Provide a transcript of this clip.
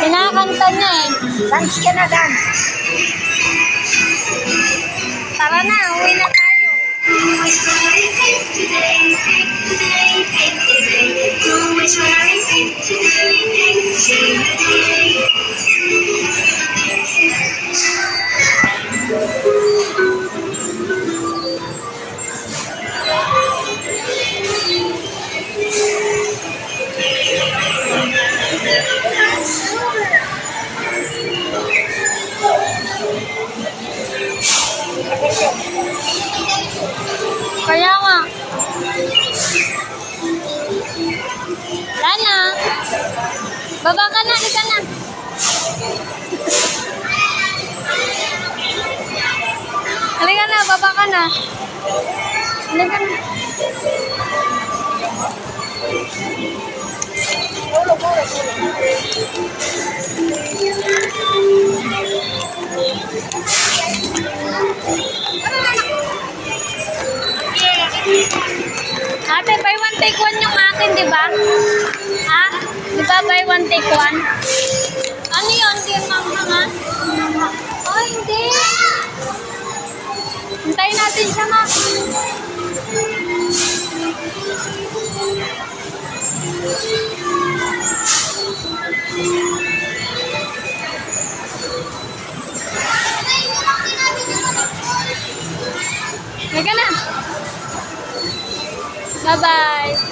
Kinakanta niya eh. Dance ka na, dance. Tara na, uwi na tayo. Kaya nga. Lana. Baba ka na, isa na. Halika na, baba ka na. Halika na. Ate, buy one take one yung akin, di ba? Ha? Di ba buy one take one? Ano yun? Hindi yung manghang, ha? Oh, hindi. Hintayin natin siya, ma. Halika na. Bye-bye.